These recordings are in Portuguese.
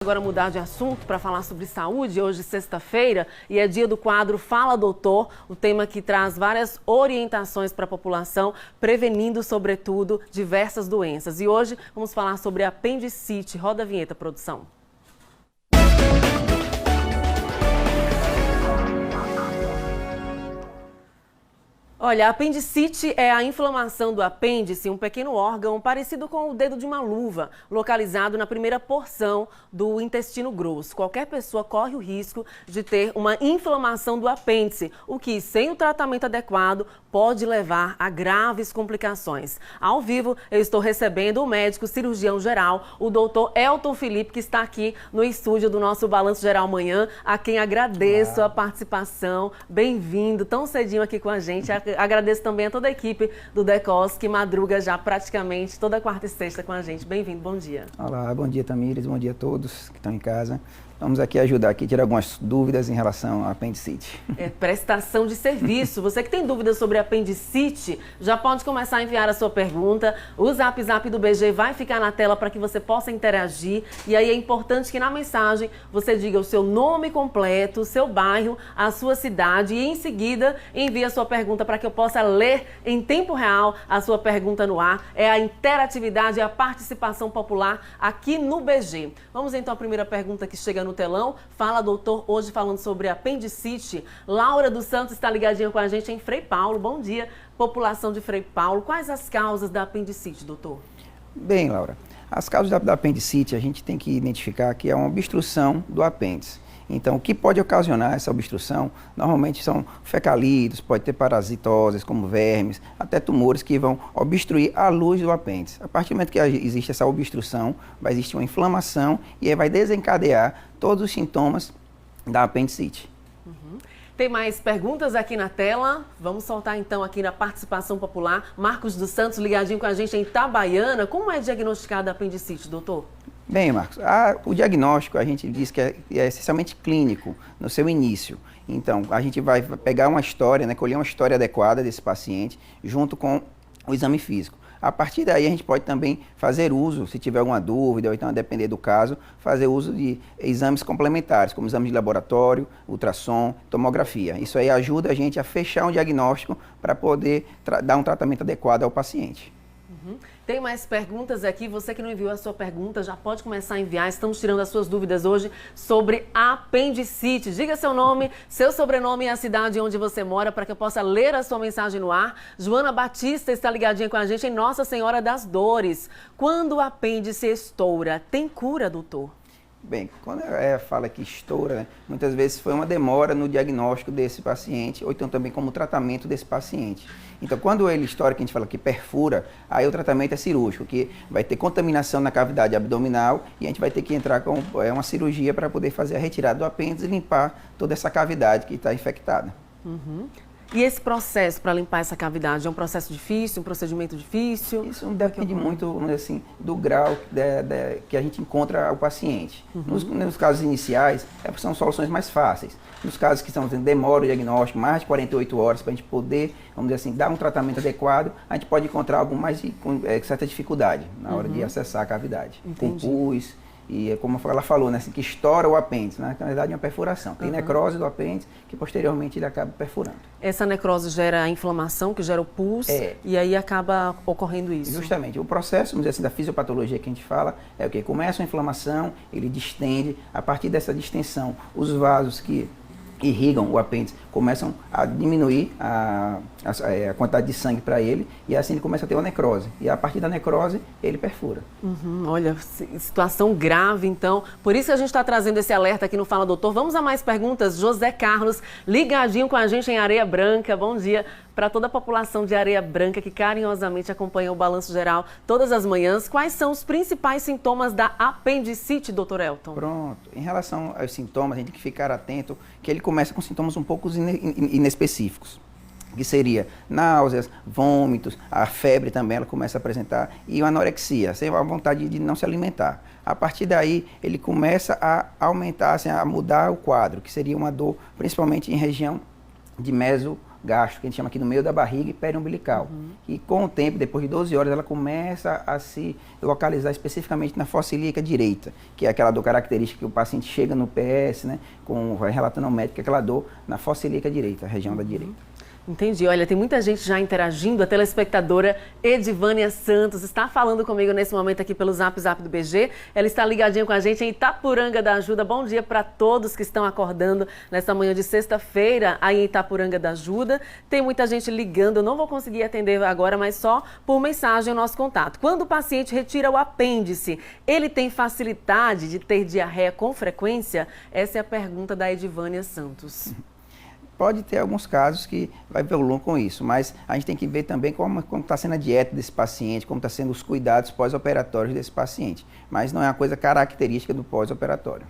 Agora mudar de assunto para falar sobre saúde, hoje sexta-feira, e é dia do quadro Fala Doutor, o tema que traz várias orientações para a população, prevenindo, sobretudo, diversas doenças. E hoje vamos falar sobre apendicite. Roda a vinheta, produção. Olha, a apendicite é a inflamação do apêndice, um pequeno órgão parecido com o dedo de uma luva, localizado na primeira porção do intestino grosso. Qualquer pessoa corre o risco de ter uma inflamação do apêndice, o que, sem o tratamento adequado, pode levar a graves complicações. Ao vivo, eu estou recebendo o médico cirurgião geral, o doutor Elton Felipe, que está aqui no estúdio do nosso Balanço Geral Amanhã, a quem agradeço a participação. Bem-vindo, tão cedinho aqui com a gente. Agradeço também a toda a equipe do DECOS, que madruga já praticamente toda quarta e sexta com a gente. Bem-vindo, bom dia. Olá, bom dia, Tamires, bom dia a todos que estão em casa. Vamos aqui ajudar, tirar algumas dúvidas em relação à apendicite. É prestação de serviço. Você que tem dúvidas sobre apendicite, já pode começar a enviar a sua pergunta. O Zap do BG vai ficar na tela para que você possa interagir. E aí é importante que na mensagem você diga o seu nome completo, o seu bairro, a sua cidade e em seguida envie a sua pergunta para que eu possa ler em tempo real a sua pergunta no ar. É a interatividade e a participação popular aqui no BG. Vamos então à primeira pergunta que chega no telão. Fala, doutor, hoje falando sobre apendicite. Laura dos Santos está ligadinha com a gente em Frei Paulo. Bom dia, população de Frei Paulo. Quais as causas da apendicite, doutor? Bem, Laura, as causas da apendicite a gente tem que identificar que é uma obstrução do apêndice. Então, o que pode ocasionar essa obstrução, normalmente são fecalídeos, pode ter parasitoses, como vermes, até tumores que vão obstruir a luz do apêndice. A partir do momento que existe essa obstrução, vai existir uma inflamação e aí vai desencadear todos os sintomas da apendicite. Tem mais perguntas aqui na tela. Vamos soltar então aqui na participação popular. Marcos dos Santos ligadinho com a gente em Itabaiana. Como é diagnosticada a apendicite, doutor? Bem, Marcos, o diagnóstico a gente diz que é essencialmente clínico no seu início. Então, a gente vai pegar uma história, né, colher uma história adequada desse paciente junto com o exame físico. A partir daí, a gente pode também fazer uso, se tiver alguma dúvida, ou então, a depender do caso, fazer uso de exames complementares, como exames de laboratório, ultrassom, tomografia. Isso aí ajuda a gente a fechar um diagnóstico para poder dar um tratamento adequado ao paciente. Tem mais perguntas aqui. Você que não enviou a sua pergunta, já pode começar a enviar. Estamos tirando as suas dúvidas hoje sobre apendicite. Diga seu nome, seu sobrenome e a cidade onde você mora para que eu possa ler a sua mensagem no ar. Joana Batista está ligadinha com a gente em Nossa Senhora das Dores. Quando o apêndice estoura, tem cura, doutor? Bem, quando fala que estoura, né, muitas vezes foi uma demora no diagnóstico desse paciente, ou então também como tratamento desse paciente. Então, quando ele estoura, que a gente fala que perfura, aí o tratamento é cirúrgico, que vai ter contaminação na cavidade abdominal e a gente vai ter que entrar com uma cirurgia para poder fazer a retirada do apêndice e limpar toda essa cavidade que está infectada. E esse processo para limpar essa cavidade é um processo difícil, um procedimento difícil? Isso depende muito, vamos dizer assim, do grau que a gente encontra o paciente. Nos casos iniciais, são soluções mais fáceis. Nos casos que demora o diagnóstico, mais de 48 horas, para a gente poder, vamos dizer assim, dar um tratamento adequado, a gente pode encontrar algo mais com certa dificuldade na hora de acessar a cavidade. Entendi. Com pus. E como ela falou, né, assim, que estoura o apêndice, né? Na verdade é uma perfuração. Tem necrose do apêndice que posteriormente ele acaba perfurando. Essa necrose gera a inflamação, que gera o pus, e aí acaba ocorrendo isso. Justamente. O processo, vamos dizer assim, da fisiopatologia que a gente fala é o quê? Começa a inflamação, ele distende, a partir dessa distensão, os vasos que irrigam o apêndice começam a diminuir a quantidade de sangue para ele e assim ele começa a ter uma necrose. E a partir da necrose, ele perfura. Olha, situação grave então. Por isso que a gente está trazendo esse alerta aqui no Fala Doutor. Vamos a mais perguntas. José Carlos, ligadinho com a gente em Areia Branca. Bom dia para toda a população de Areia Branca que carinhosamente acompanha o Balanço Geral todas as manhãs. Quais são os principais sintomas da apendicite, doutor Elton? Pronto. Em relação aos sintomas, a gente tem que ficar atento que ele começa com sintomas um pouco inespecíficos, que seria náuseas, vômitos, a febre também ela começa a apresentar e uma anorexia, sem a vontade de não se alimentar. A partir daí, ele começa a aumentar, assim, a mudar o quadro, que seria uma dor, principalmente em região de gástrico, que a gente chama aqui no meio da barriga e periumbilical. E com o tempo, depois de 12 horas, ela começa a se localizar especificamente na fossa ilíaca direita, que é aquela dor característica que o paciente chega no PS, né, vai relatando ao médico aquela dor na fossa ilíaca direita, a região da direita. Entendi. Olha, tem muita gente já interagindo. A telespectadora Edivânia Santos está falando comigo nesse momento aqui pelo Zap do BG. Ela está ligadinha com a gente em Itapuranga da Ajuda. Bom dia para todos que estão acordando nessa manhã de sexta-feira aí em Itapuranga da Ajuda. Tem muita gente ligando. Eu não vou conseguir atender agora, mas só por mensagem o nosso contato. Quando o paciente retira o apêndice, ele tem facilidade de ter diarreia com frequência? Essa é a pergunta da Edivânia Santos. Pode ter alguns casos que vai evoluir com isso, mas a gente tem que ver também como está sendo a dieta desse paciente, como está sendo os cuidados pós-operatórios desse paciente. Mas não é uma coisa característica do pós-operatório.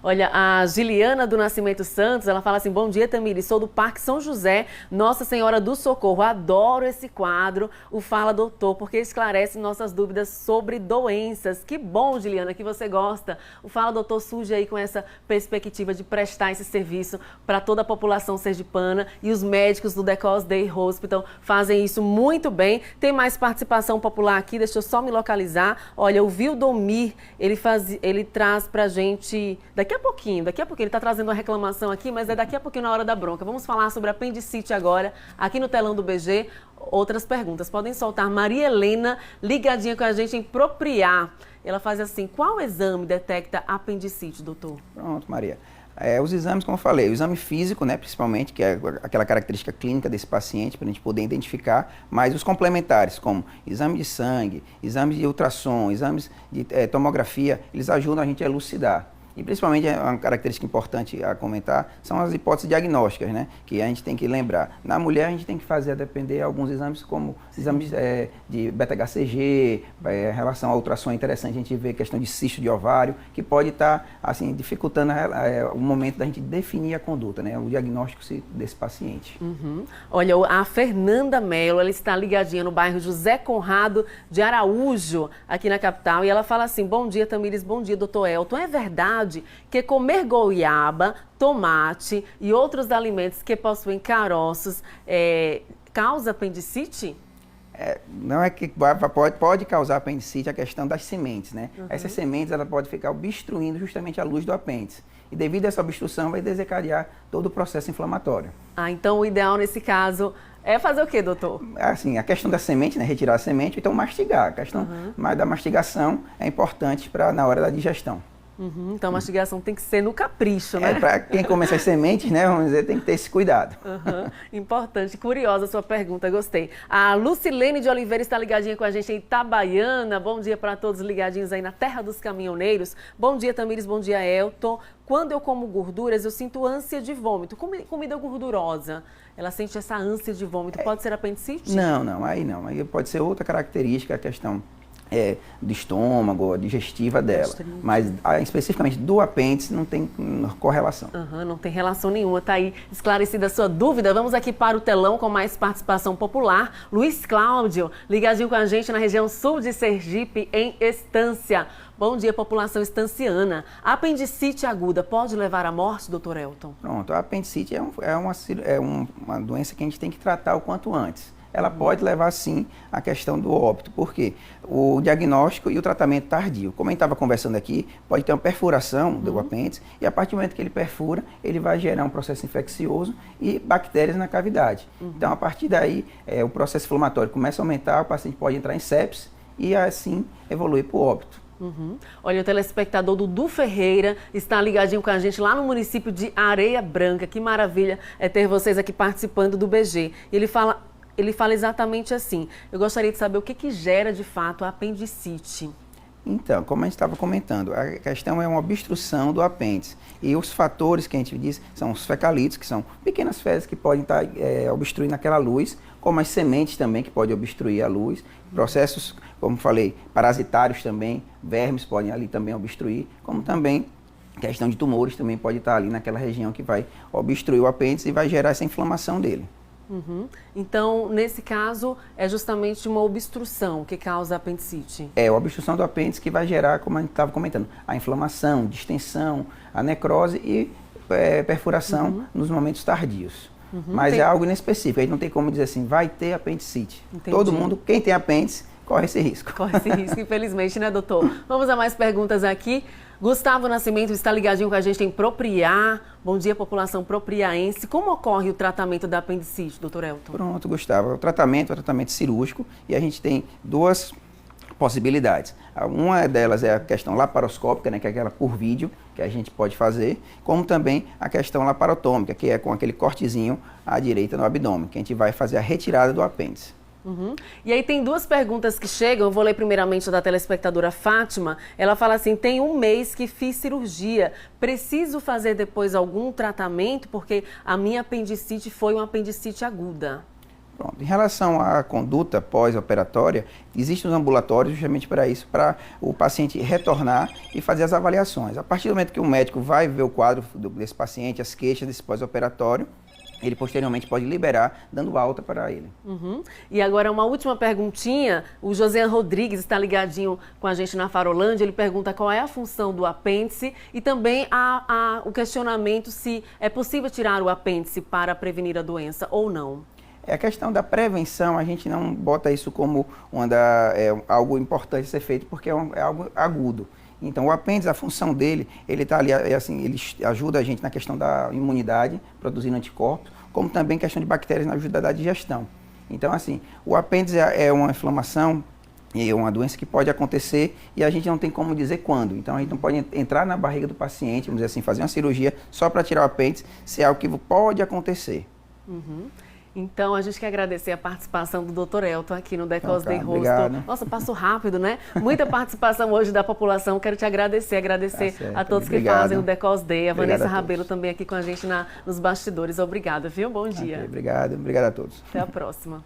Olha, a Giliana do Nascimento Santos, ela fala assim: bom dia, Tamires, sou do Parque São José, Nossa Senhora do Socorro. Adoro esse quadro, o Fala Doutor, porque esclarece nossas dúvidas sobre doenças. Que bom, Giliana, que você gosta. O Fala Doutor surge aí com essa perspectiva de prestar esse serviço para toda a população sergipana, e os médicos do Decos Day Hospital fazem isso muito bem. Tem mais participação popular aqui, deixa eu só me localizar. Olha, o Vildomir, ele traz pra gente daqui a pouquinho, ele está trazendo uma reclamação aqui, mas é daqui a pouquinho na hora da bronca. Vamos falar sobre apendicite agora, aqui no telão do BG. Outras perguntas podem soltar. Maria Helena, ligadinha com a gente em Propriar. Ela faz assim: qual exame detecta apendicite, doutor? Pronto, Maria. Os exames, como eu falei, o exame físico, né, principalmente, que é aquela característica clínica desse paciente, para a gente poder identificar, mas os complementares, como exame de sangue, exames de ultrassom, exames de tomografia, eles ajudam a gente a elucidar. E principalmente uma característica importante a comentar são as hipóteses diagnósticas, né? Que a gente tem que lembrar. Na mulher a gente tem que fazer, a depender, alguns exames como exames de beta-HCG, em relação ao ultrassom é interessante a gente ver questão de cisto de ovário, que pode estar assim, dificultando o momento da gente definir a conduta, né? O diagnóstico desse paciente. Olha, a Fernanda Mello, ela está ligadinha no bairro José Conrado de Araújo, aqui na capital, e ela fala assim: bom dia, Tamires, bom dia, doutor Elton. É verdade que comer goiaba, tomate e outros alimentos que possuem caroços causa apendicite? Não é que pode causar apendicite a questão das sementes, né? Essas sementes ela pode ficar obstruindo justamente a luz do apêndice. E devido a essa obstrução vai desencadear todo o processo inflamatório. Então o ideal nesse caso é fazer o quê, doutor? Assim, a questão da semente, né? Retirar a semente, então mastigar. A questão da mastigação é importante na hora da digestão. Então a mastigação tem que ser no capricho, né? Para quem come essas sementes, né, vamos dizer, tem que ter esse cuidado. Importante, curiosa a sua pergunta, gostei. A Lucilene de Oliveira está ligadinha com a gente em Itabaiana. Bom dia para todos ligadinhos aí na terra dos caminhoneiros. Bom dia, Tamires, bom dia, Elton. Quando eu como gorduras, eu sinto ânsia de vômito. Comida gordurosa, ela sente essa ânsia de vômito, pode ser apendicite? Não, aí pode ser outra característica, a questão do estômago, digestiva dela. Mas especificamente do apêndice não tem correlação. Não tem relação nenhuma. Está aí esclarecida a sua dúvida. Vamos aqui para o telão com mais participação popular. Luiz Cláudio, ligadinho com a gente na região sul de Sergipe, em Estância. Bom dia, população estanciana. A apendicite aguda pode levar à morte, doutor Elton? Pronto, a apendicite é uma doença que a gente tem que tratar o quanto antes. Ela pode levar, sim, à questão do óbito. Por quê? O diagnóstico e o tratamento tardio. Como a gente estava conversando aqui, pode ter uma perfuração do apêndice e a partir do momento que ele perfura, ele vai gerar um processo infeccioso e bactérias na cavidade. Então, a partir daí, o processo inflamatório começa a aumentar, o paciente pode entrar em sepse e, assim, evoluir para o óbito. Olha, o telespectador Dudu Ferreira está ligadinho com a gente lá no município de Areia Branca. Que maravilha é ter vocês aqui participando do BG. Ele fala exatamente assim: eu gostaria de saber o que gera de fato a apendicite. Então, como a gente estava comentando, a questão é uma obstrução do apêndice. E os fatores que a gente diz são os fecalitos, que são pequenas fezes que podem estar obstruindo aquela luz, como as sementes também, que podem obstruir a luz. Processos, como falei, parasitários também, vermes podem ali também obstruir, como também questão de tumores também pode estar ali naquela região que vai obstruir o apêndice e vai gerar essa inflamação dele. Então, nesse caso, é justamente uma obstrução que causa a apendicite? É a obstrução do apêndice que vai gerar, como a gente estava comentando, a inflamação, distensão, a necrose e perfuração nos momentos tardios. mas é algo inespecífico. A gente não tem como dizer assim, vai ter apendicite. Entendi. Todo mundo, quem tem apêndice, corre esse risco. Corre esse risco, infelizmente, né, doutor? Vamos a mais perguntas aqui. Gustavo Nascimento está ligadinho com a gente em Propriá. Bom dia, população propriaense. Como ocorre o tratamento da apendicite, doutor Elton? Pronto, Gustavo. O tratamento é um tratamento cirúrgico e a gente tem duas possibilidades. Uma delas é a questão laparoscópica, né, que é aquela por vídeo que a gente pode fazer, como também a questão laparotômica, que é com aquele cortezinho à direita no abdômen, que a gente vai fazer a retirada do apêndice. E aí tem duas perguntas que chegam, eu vou ler primeiramente da telespectadora Fátima. Ela fala assim, tem um mês que fiz cirurgia, preciso fazer depois algum tratamento porque a minha apendicite foi uma apendicite aguda. Pronto. Em relação à conduta pós-operatória, existem os ambulatórios justamente para isso, para o paciente retornar e fazer as avaliações. A partir do momento que o médico vai ver o quadro desse paciente, as queixas desse pós-operatório, ele posteriormente pode liberar, dando alta para ele. E agora uma última perguntinha, o José Rodrigues está ligadinho com a gente na Farolândia, ele pergunta qual é a função do apêndice e também o questionamento se é possível tirar o apêndice para prevenir a doença ou não. É a questão da prevenção, a gente não bota isso como algo importante a ser feito, porque é algo agudo. Então, o apêndice, a função dele, ele está ali, assim, ele ajuda a gente na questão da imunidade, produzindo anticorpos, como também questão de bactérias na ajuda da digestão. Então, assim, o apêndice é uma inflamação, é uma doença que pode acontecer e a gente não tem como dizer quando. Então, a gente não pode entrar na barriga do paciente, vamos dizer assim, fazer uma cirurgia só para tirar o apêndice, se é algo que pode acontecer. Então, a gente quer agradecer a participação do Dr. Elton aqui no The Cause Day Hospital. Obrigado. Nossa, passou rápido, né? Muita participação hoje da população. Quero te agradecer a todos que fazem o The Cause Day. A Vanessa Rabelo também aqui com a gente nos bastidores. Obrigada, viu? Bom dia. Obrigado a todos. Até a próxima.